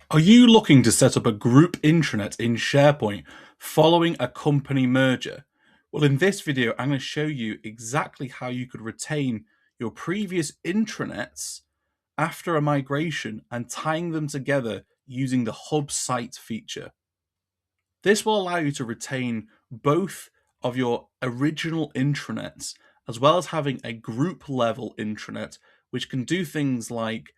Are you looking to set up a group intranet in SharePoint following a company merger? Well, in this video, I'm going to show you exactly how you could retain your previous intranets after a migration and tying them together using the Hub Site feature. This will allow you to retain both of your original intranets as well as having a group level intranet, which can do things like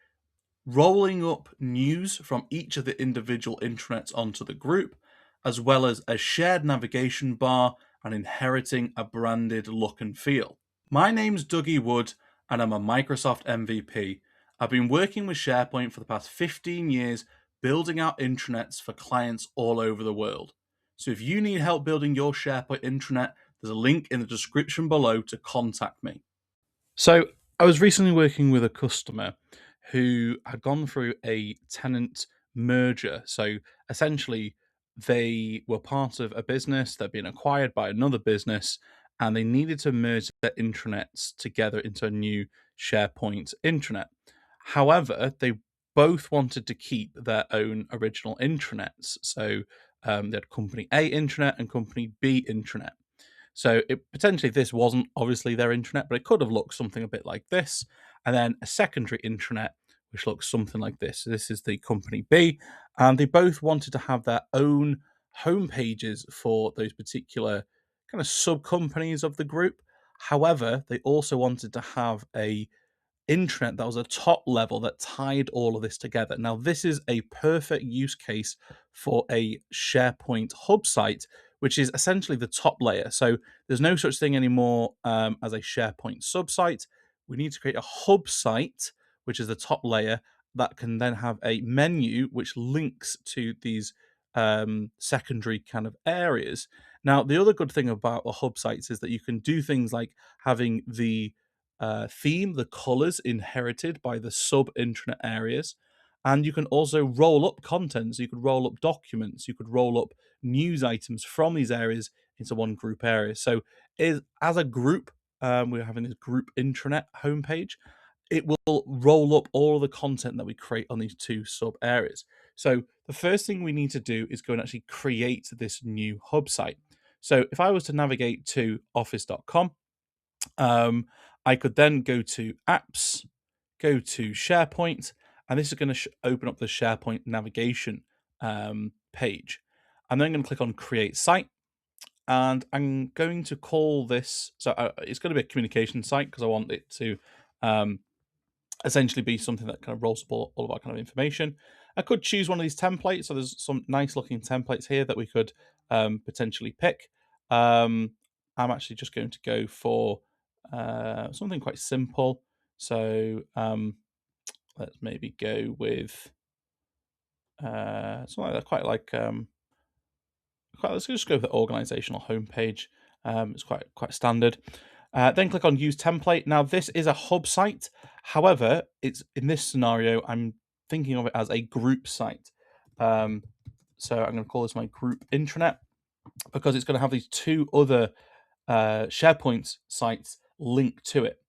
rolling up news from each of the individual intranets onto the group, as well as a shared navigation bar and inheriting a branded look and feel. My name's Dougie Wood, and I'm a Microsoft MVP. I've been working with SharePoint for the past 15 years, building out intranets for clients all over the world. So if you need help building your SharePoint intranet, there's a link in the description below to contact me. So I was recently working with a customer who had gone through a tenant merger. So essentially, they were part of a business that had been acquired by another business, and they needed to merge their intranets together into a new SharePoint intranet. However, they both wanted to keep their own original intranets. So they had Company A intranet and Company B intranet. So potentially this wasn't obviously their intranet, but it could have looked something a bit like this. And then a secondary intranet, which looks something like this. So this is the company B, and they both wanted to have their own home pages for those particular kind of sub companies of the group. However, they also wanted to have a intranet that was a top level that tied all of this together. Now, this is a perfect use case for a SharePoint hub site, which is essentially the top layer. So there's no such thing anymore as a SharePoint subsite. We need to create a hub site, which is the top layer, that can then have a menu which links to these secondary kind of areas. Now, the other good thing about a hub sites is that you can do things like having the theme, the colors inherited by the sub intranet areas. And you can also roll up content. So you could roll up documents, you could roll up news items from these areas into one group area. So as a group, we're having this group intranet homepage. It will roll up all of the content that we create on these two sub areas. So the first thing we need to do is go and actually create this new hub site. So if I was to navigate to office.com, I could then go to apps, go to SharePoint, and this is going to open up the SharePoint navigation page. I'm then going to click on create site, and I'm going to call this, so it's going to be a communication site because I want it to essentially be something that kind of rolls up all of our kind of information. I could choose one of these templates. So there's some nice looking templates here that we could potentially pick. I'm actually just going to go for something quite simple. So let's maybe go with something like that, let's just go with the organizational homepage. It's quite standard. Then click on use template. Now this is a hub site. However, it's in this scenario, I'm thinking of it as a group site. So I'm going to call this my group intranet because it's going to have these two other SharePoint sites linked to it.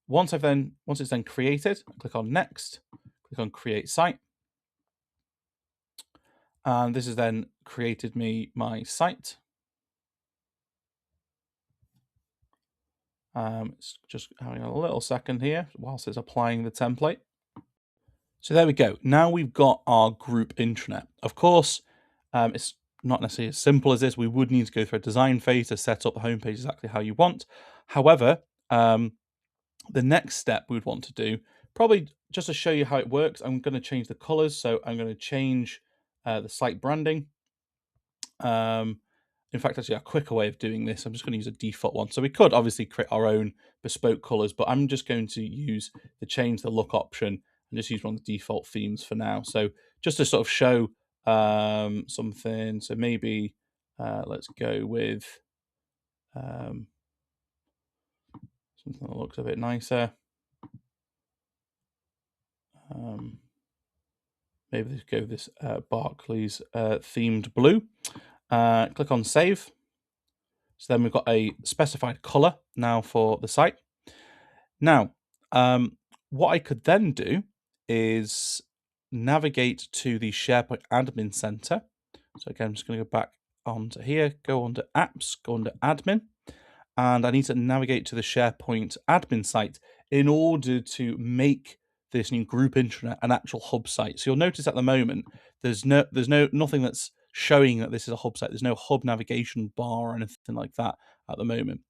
Once it's then created, click on next, click on create site. And this has then created me my site. It's just having a little second here whilst it's applying the template. So there we go. Now we've got our group intranet. Of course, it's not necessarily as simple as this. We would need to go through a design phase to set up the homepage exactly how you want. However, the next step we would want to do, probably just to show you how it works, I'm going to change the colors. So I'm going to change the site branding. In fact, actually, a quicker way of doing this, I'm just going to use a default one. So we could obviously create our own bespoke colors, but I'm just going to use the change the look option and just use one of the default themes for now. So just to sort of show something, so maybe let's go with something that looks a bit nicer. Maybe let's go with this Barclays themed blue. Click on save. So then we've got a specified color now for the site. Now, what I could then do is navigate to the SharePoint Admin Center. So again, I'm just going to go back onto here, go under Apps, go under Admin, and I need to navigate to the SharePoint Admin site in order to make this new group intranet an actual hub site. So you'll notice at the moment there's nothing that's showing that this is a hub site. There's no hub navigation bar or anything like that at the moment.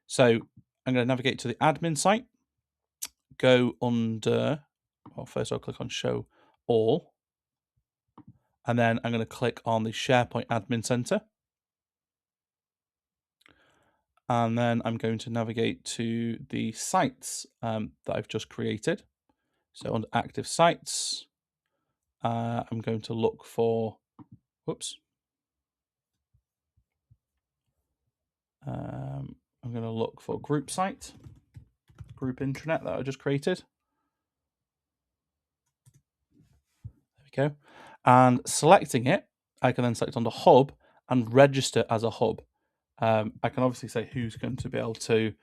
So I'm going to navigate to the admin site, go under, well, first I'll click on show all, and then I'm going to click on the SharePoint Admin Center. And then I'm going to navigate to the sites that I've just created. So under active sites, I'm going to look for, I'm going to look for group site, group intranet that I just created. There we go. And selecting it, I can then select on the hub and register as a hub. I can obviously say who's going to be able to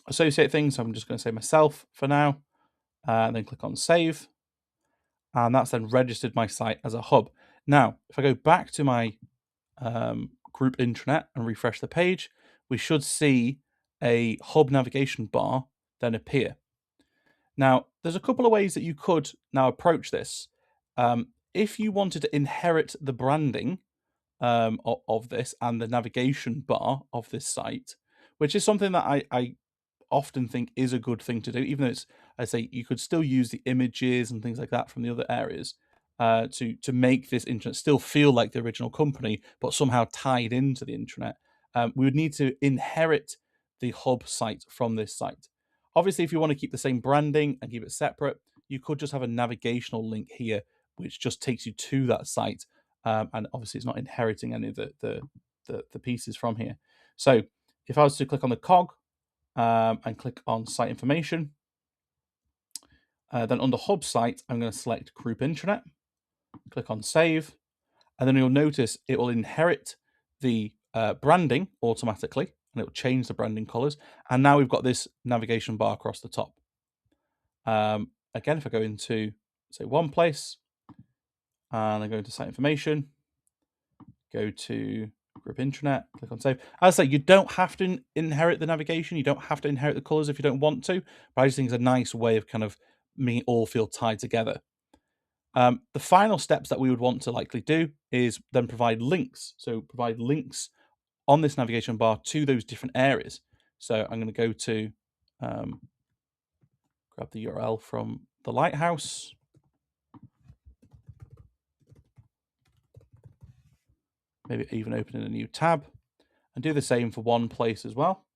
associate things. So I'm just going to say myself for now, and then click on save. And that's then registered my site as a hub. Now, if I go back to my group intranet and refresh the page, we should see a hub navigation bar then appear. Now, there's a couple of ways that you could now approach this. If you wanted to inherit the branding of this and the navigation bar of this site, which is something that I often think is a good thing to do, even though it's, I say, you could still use the images and things like that from the other areas to make this intranet still feel like the original company, but somehow tied into the intranet. We would need to inherit the hub site from this site. Obviously, if you want to keep the same branding and keep it separate, you could just have a navigational link here, which just takes you to that site. And obviously, it's not inheriting any of the pieces from here. So if I was to click on the cog and click on site information, then under hub site, I'm going to select group intranet, click on save, and then you'll notice it will inherit the branding automatically, and it will change the branding colors. And now we've got this navigation bar across the top. Again, if I go into, say, one place, and I go into site information, go to group intranet, click on save. As I say, you don't have to inherit the navigation. You don't have to inherit the colors if you don't want to, but I just think it's a nice way of kind of making it all feel tied together. The final steps that we would want to likely do is then provide links. So provide links on this navigation bar to those different areas. So I'm going to go to grab the URL from the Lighthouse. Maybe even open in a new tab and do the same for one place as well.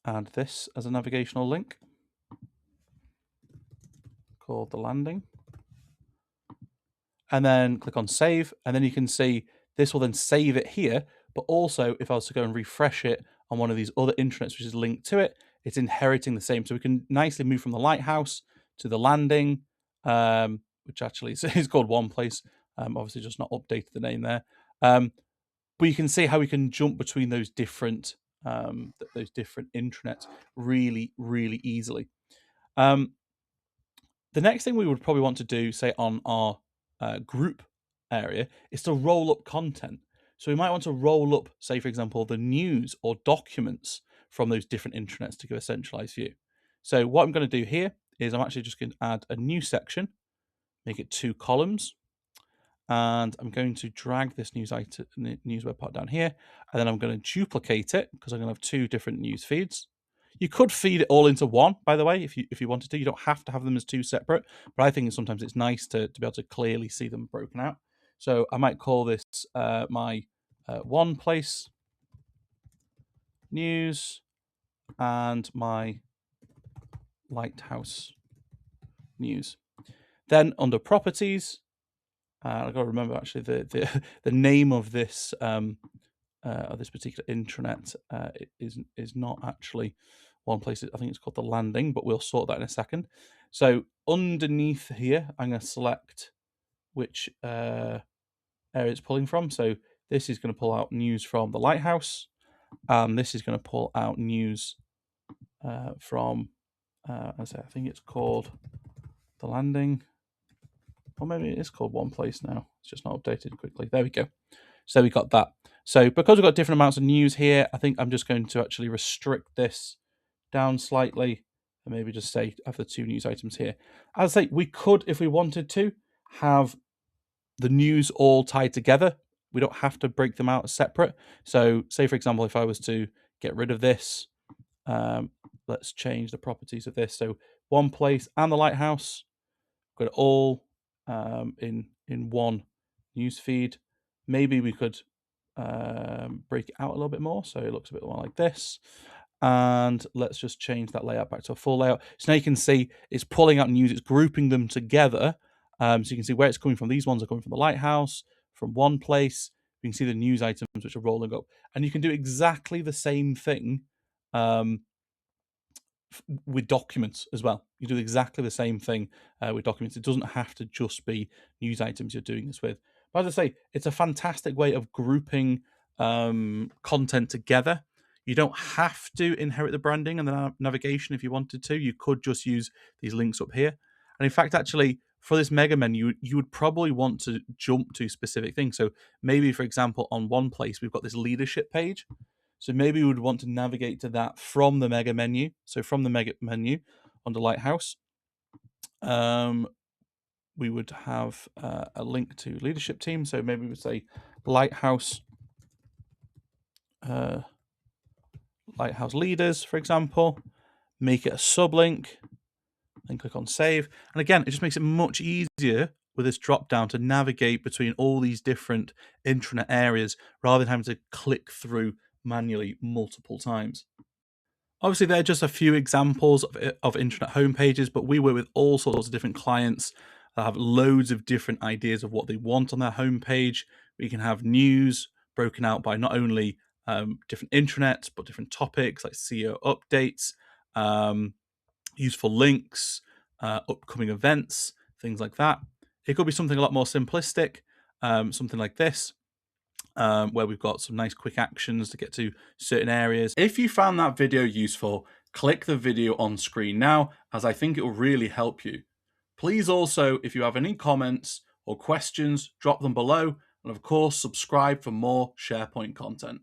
Add this as a navigational link called the landing. And then click on save. And then you can see this will then save it here. But also, if I was to go and refresh it on one of these other intranets, which is linked to it, it's inheriting the same. So we can nicely move from the Lighthouse to the landing, which actually is called one place. Obviously, just not updated the name there. But you can see how we can jump between those different intranets really, really easily. The next thing we would probably want to do, say on our group area, is to roll up content. So we might want to roll up, say, for example, the news or documents from those different intranets to give a centralized view. So what I'm going to do here is I'm actually just going to add a new section, make it 2 columns. And I'm going to drag this news web part down here, and then I'm going to duplicate it because I'm going to have 2 different news feeds. You could feed it all into one, by the way, if you wanted to. You don't have to have them as 2 separate, but I think sometimes it's nice to be able to clearly see them broken out. So I might call this my one place news and my Lighthouse news. Then under properties, I've got to remember actually the name of this particular intranet is not actually one place. I think it's called the landing, but we'll sort that in a second. So underneath here, I'm going to select which area it's pulling from. So this is going to pull out news from the Lighthouse, and this is going to pull out news from, I think it's called the landing, or maybe it is called one place now. It's just not updated quickly. There we go. So we got that. So because we've got different amounts of news here, I think I'm just going to actually restrict this down slightly and maybe just say I have the 2 news items here. As I say, we could, if we wanted to, have the news all tied together. We don't have to break them out as separate. So say, for example, if I was to get rid of this, let's change the properties of this. So one place and the lighthouse, got it all in one news feed. Maybe we could break it out a little bit more so it looks a bit more like this. And let's just change that layout back to a full layout. So now you can see it's pulling out news, it's grouping them together. So you can see where it's coming from. These ones are coming from the lighthouse, from one place. You can see the news items which are rolling up. And you can do exactly the same thing with documents as well. You do exactly the same thing with documents. It doesn't have to just be news items you're doing this with. But as I say, it's a fantastic way of grouping content together. You don't have to inherit the branding and the navigation if you wanted to. You could just use these links up here. And in fact, actually, for this mega menu, you would probably want to jump to specific things. So maybe, for example, on one place, we've got this leadership page. So maybe we would want to navigate to that from the mega menu. So from the mega menu under Lighthouse, we would have a link to leadership team. So maybe we would say Lighthouse Lighthouse leaders, for example, make it a sublink, then click on save. And again, it just makes it much easier with this drop down to navigate between all these different intranet areas rather than having to click through manually multiple times. Obviously, they're just a few examples of intranet homepages, but we work with all sorts of different clients that have loads of different ideas of what they want on their homepage. We can have news broken out by not only different intranets, but different topics like SEO updates, useful links, upcoming events, things like that. It could be something a lot more simplistic, something like this, where we've got some nice quick actions to get to certain areas. If you found that video useful, click the video on screen now, as I think it will really help you. Please also, if you have any comments or questions, drop them below, and of course, subscribe for more SharePoint content.